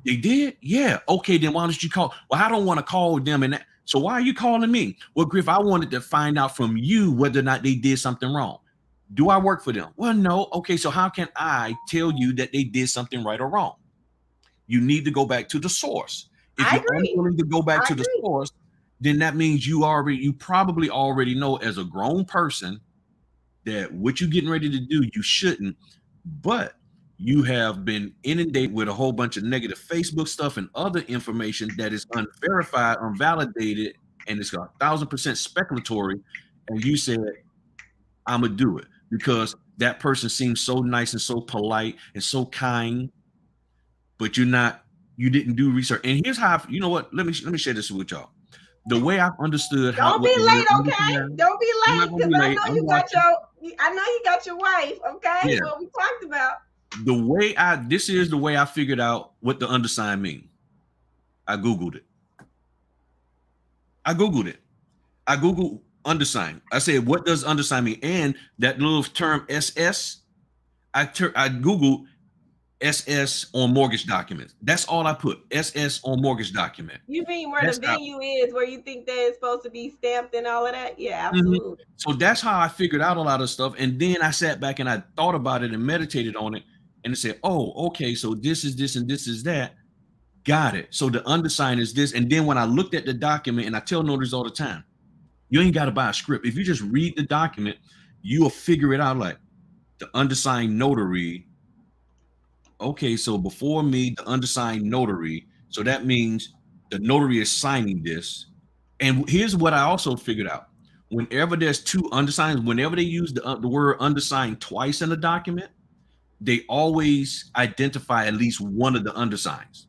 They did? Yeah. Okay, then why don't you call? Well, I don't want to call them. And so why are you calling me? Well, Griff, I wanted to find out from you whether or not they did something wrong. Do I work for them? Well, no. Okay, so how can I tell you that they did something right or wrong? You need to go back to the source. If you're unwilling to go back to the source, then that means you probably already know as a grown person that what you're getting ready to do, you shouldn't, but you have been inundated with a whole bunch of negative Facebook stuff and other information that is unverified, unvalidated, and it's 1,000% speculatory. And you said, I'm gonna do it because that person seems so nice and so polite and so kind, but you didn't do research. And here's how, you know what? Let me share this with y'all. The way I've understood how. Don't be late, okay? Don't be late, because I know you got your wife, okay? Yeah. What we talked about. This is the way I figured out what the undersigned mean. I Googled it. I Googled undersigned. I said, what does undersigned mean? And that little term SS, I Googled SS on mortgage documents. That's all I put. SS on mortgage document. You mean where the venue is, where you think they're supposed to be stamped and all of that? Yeah, absolutely. Mm-hmm. So that's how I figured out a lot of stuff. And then I sat back and I thought about it and meditated on it. And it said, oh, okay, so this is this and this is that. Got it. So the undersigned is this. And then when I looked at the document, and I tell notaries all the time, you ain't got to buy a script. If you just read the document, you'll figure it out like the undersigned notary. Okay, so before me, the undersigned notary. So that means the notary is signing this. And here's what I also figured out. Whenever there's two undersigned, whenever they use the word undersigned twice in a document, they always identify at least one of the undersigns.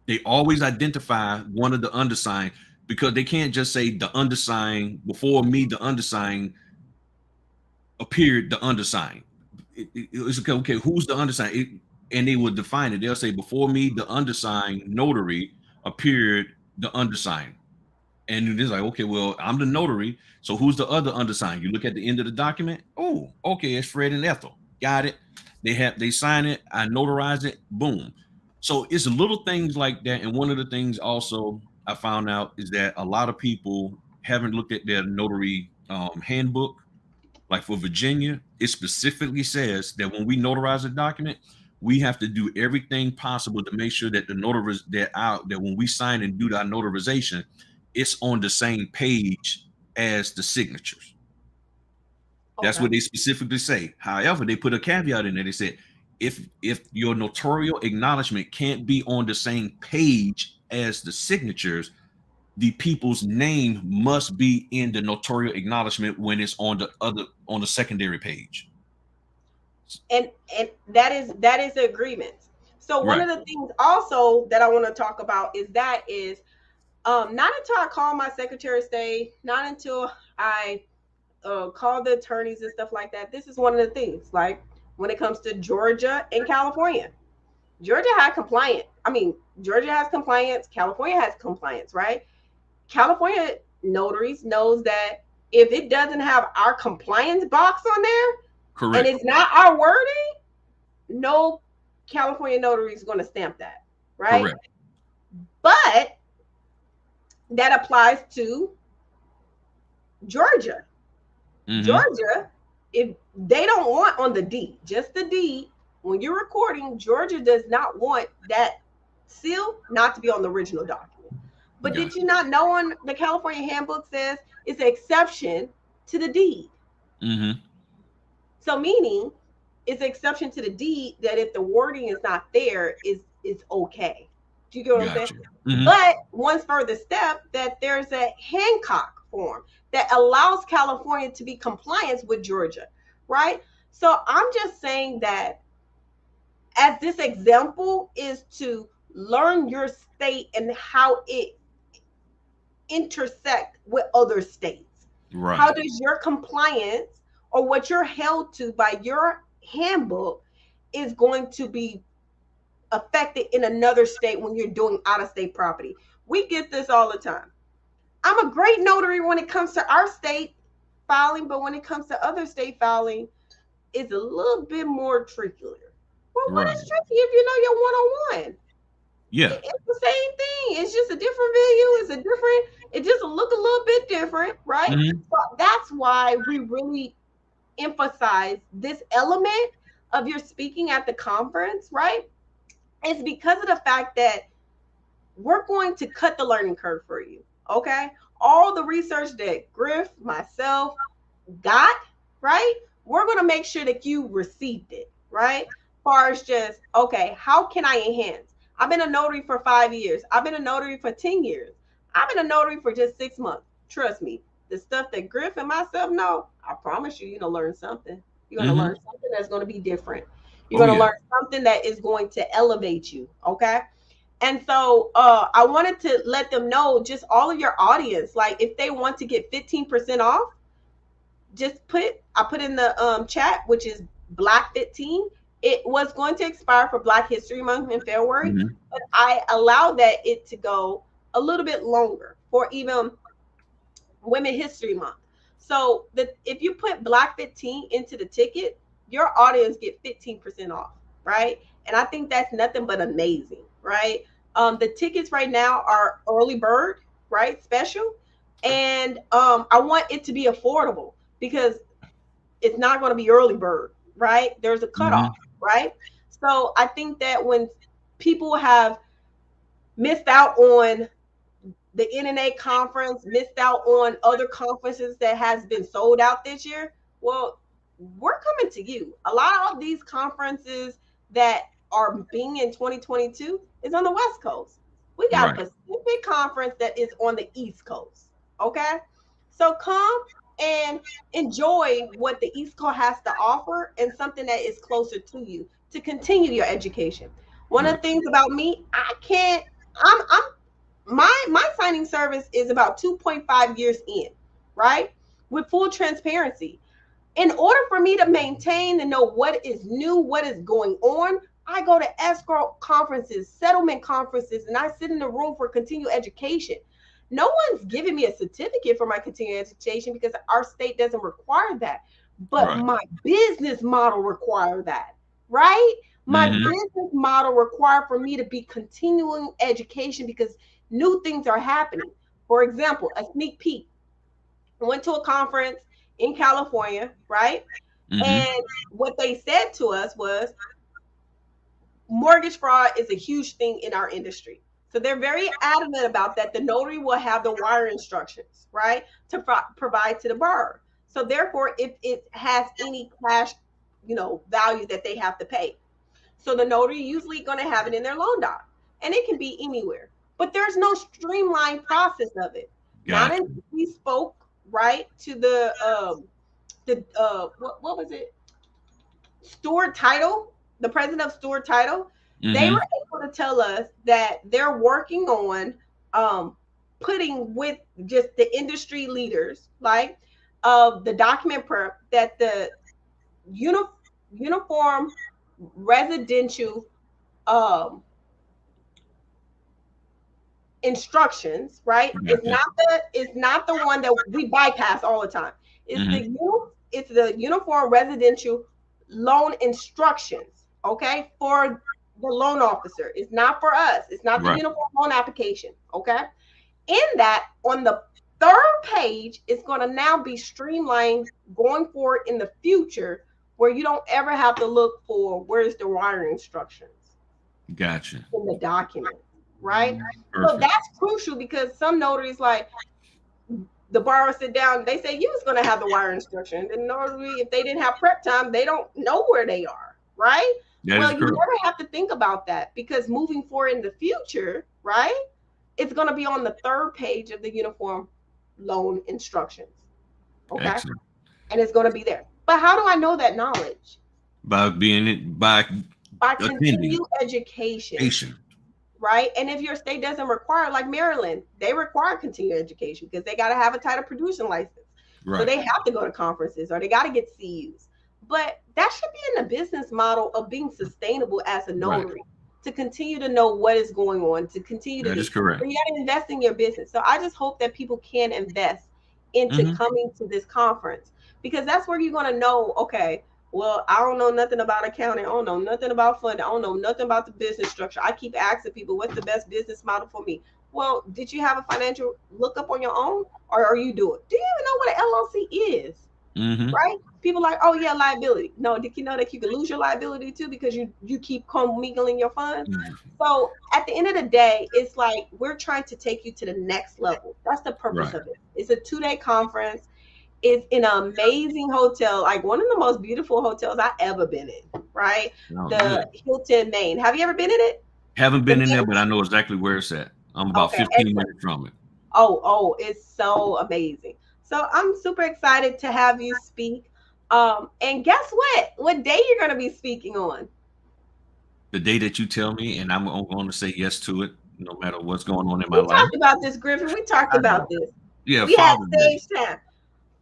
They always identify one of the undersigned because they can't just say the undersigned, before me, the undersigned appeared the undersigned. It's okay, who's the undersigned? And they will define it. They'll say, before me, the undersigned notary appeared the undersigned. And it's like, okay, well, I'm the notary. So who's the other undersigned? You look at the end of the document. Oh, okay, it's Fred and Ethel. Got it. They sign it. I notarize it. Boom. So it's little things like that. And one of the things also I found out is that a lot of people haven't looked at their notary handbook. Like for Virginia, it specifically says that when we notarize a document, we have to do everything possible to make sure that the notaries that when we sign and do our notarization, it's on the same page as the signatures. Okay. That's what they specifically say. However, they put a caveat in there. They said, if your notarial acknowledgement can't be on the same page as the signatures, the people's name must be in the notarial acknowledgement when it's on the secondary page. And that is the agreement. So one Right. of the things also that I want to talk about is not until I call my Secretary of State, not until I call the attorneys and stuff like that. This is one of the things, like when it comes to Georgia and California. Georgia has compliance. California has compliance, right? California notaries knows that if it doesn't have our compliance box on there, Correct. and it's not our wording, no California notary is going to stamp that, right? Correct. But that applies to Georgia. Mm-hmm. Georgia, if they don't want on the deed, just the deed, when you're recording, Georgia does not want that seal not to be on the original document. But did you not know on the California handbook says it's an exception to the deed? Mm-hmm. So meaning it's an exception to the deed that if the wording is not there, is okay. Do you get what I'm saying? Mm-hmm. But one further step, that there's a Hancock form that allows California to be compliant with Georgia, right? So I'm just saying that as this example is to learn your state and how it intersect with other states. Right. How does your compliance or what you're held to by your handbook is going to be affected in another state when you're doing out-of-state property? We get this all the time. I'm a great notary when it comes to our state filing, but when it comes to other state filing, it's a little bit more trickier. Well, what is tricky if you know your one-on-one? Yeah. It's the same thing. It's just a different venue. It just look a little bit different, right? Mm-hmm. So that's why we really emphasize this element of your speaking at the conference, right? It's because of the fact that we're going to cut the learning curve for you, okay? All the research that Griff, myself got, right? We're going to make sure that you received it, right? As far as just, okay, how can I enhance? I've been a notary for 5 years. I've been a notary for 10 years. I've been a notary for just 6 months. Trust me, the stuff that Griff and myself know, I promise you, you're going to learn something. You're going to learn something that's going to be different. You're going to learn something that is going to elevate you, okay? And so I wanted to let them know, just all of your audience, like if they want to get 15% off, just I put in the chat, which is Black 15. It was going to expire for Black History Month in February, but I allowed it to go a little bit longer for even Women History Month. So if you put Black 15 into the ticket, your audience get 15% off, right? And I think that's nothing but amazing, right? The tickets right now are early bird, right? Special. And I want it to be affordable because it's not going to be early bird, right? There's a cutoff, right? So I think that when people have missed out on the NNA conference, missed out on other conferences that has been sold out this year, well, we're coming to you. A lot of these conferences that are being in 2022 is on the West Coast. We got a Pacific conference that is on the East Coast, okay? So come and enjoy what the East Coast has to offer and something that is closer to you to continue your education. One of the things about me, my signing service is about 2.5 years in, right? With full transparency. In order for me to maintain and know what is new, what is going on, I go to escrow conferences, settlement conferences, and I sit in the room for continued education. No one's giving me a certificate for my continuing education because our state doesn't require that. But my business model requires that, right? My business model requires for me to be continuing education because new things are happening. For example, a sneak peek. I went to a conference in California, right? And what they said to us was mortgage fraud is a huge thing in our industry. So they're very adamant about that. The notary will have the wire instructions, right, to provide to the borrower. So therefore, if it has any cash, value that they have to pay. So the notary usually going to have it in their loan doc, and it can be anywhere. But there's no streamlined process of it. Not Gotcha. until we spoke right to what was it? Steward Title, the president of Steward Title. They were able to tell us that they're working on putting with just the industry leaders, like of the document prep, that the uniform residential instructions, right? Gotcha. It's not the one that we bypass all the time. It's the uniform residential loan instructions, okay, for the loan officer. It's not for us. It's not the uniform loan application, okay? In that, on the third page, it's going to now be streamlined going forward in the future, where you don't ever have to look for where's the wiring instructions. Gotcha. In the document, right? Perfect. So that's crucial, because some notaries, like, the borrower sit down, they say you was going to have the wire instruction. The notary, if they didn't have prep time, they don't know where they are, right? Well, you never have to think about that, because moving forward in the future, right, it's going to be on the third page of the uniform loan instructions. Okay. Excellent. And it's going to be there. But how do I know that knowledge? By continued education. Right? And if your state doesn't require, like Maryland, they require continued education because they got to have a title producing license. Right. So they have to go to conferences, or they got to get CUs. But that should be in the business model of being sustainable as a notary, to continue to know what is going on, to continue to That is correct. You got to invest in your business. So I just hope that people can invest into coming to this conference, because that's where you're going to know, okay, well, I don't know nothing about accounting. I don't know nothing about funding. I don't know nothing about the business structure. I keep asking people, what's the best business model for me? Well, did you have a financial lookup on your own, or are you doing? Do you even know what an LLC is? Right? People like, oh yeah, liability. No, did you know that you can lose your liability too, because you keep commingling your funds? So at the end of the day, it's like we're trying to take you to the next level. That's the purpose of it. It's a 2-day conference. It's in an amazing hotel, like one of the most beautiful hotels I've ever been in, right? The Hilton, Maine. Have you ever been in it? Haven't been in there, but I know exactly where it's at. I'm about 15 minutes from it. Oh, it's so amazing. So I'm super excited to have you speak. And guess what? What day you're going to be speaking on? The day that you tell me, and I'm going to say yes to it, no matter what's going on in my life. We talked about this, Griffin. We talked about this. Yeah, we had stage time.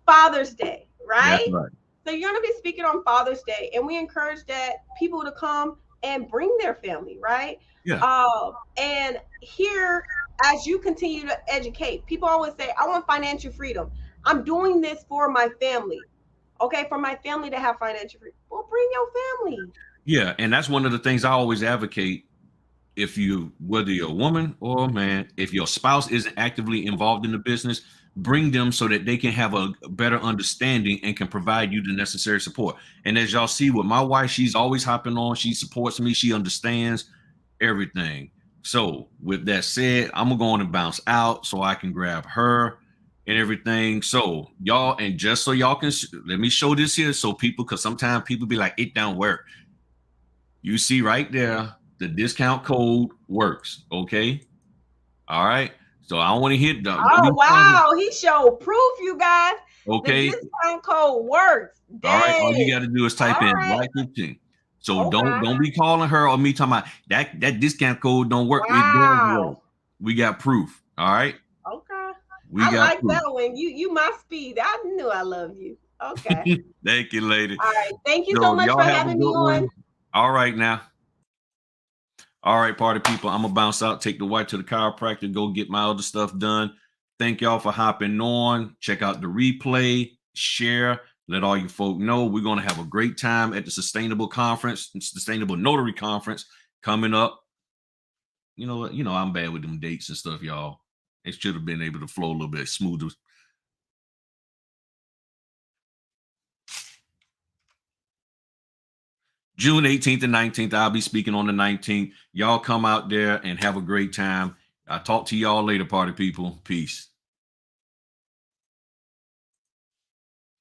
Father's Day, right? That's right. So you're going to be speaking on Father's Day, and we encourage that people to come and bring their family, right? Yeah. And here, as you continue to educate, people always say, I want financial freedom. I'm doing this for my family. Okay, for my family to have financial freedom. Well, bring your family. Yeah, and that's one of the things I always advocate. Whether you're a woman or a man, if your spouse isn't actively involved in the business, bring them so that they can have a better understanding and can provide you the necessary support. And as y'all see with my wife, she's always hopping on. She supports me. She understands everything. So with that said, I'm going to bounce out so I can grab her and everything. So y'all, and just so y'all can, let me show this here so people, because sometimes people be like, it don't work. You see right there, the discount code works. Okay. All right. So I don't want to hit the. Oh, wow. He showed proof, you guys. Okay. The discount code works. Dang. All right. All you got to do is type in Black 15. So don't be calling her or me talking about that discount code don't work. Wow. It does work. We got proof. All right. Okay. I like proof. That one. You my speed. I knew I love you. Okay. Thank you, lady. All right. Thank you so much for having me on. All right now. All right, party people, I'm going to bounce out, take the wife to the chiropractor, go get my other stuff done. Thank y'all for hopping on. Check out the replay, share, let all you folk know. We're going to have a great time at the Sustainable Notary Conference coming up. You know, I'm bad with them dates and stuff, y'all. It should have been able to flow a little bit smoother. June 18th and 19th, I'll be speaking on the 19th. Y'all come out there and have a great time. I'll talk to y'all later, party people. Peace.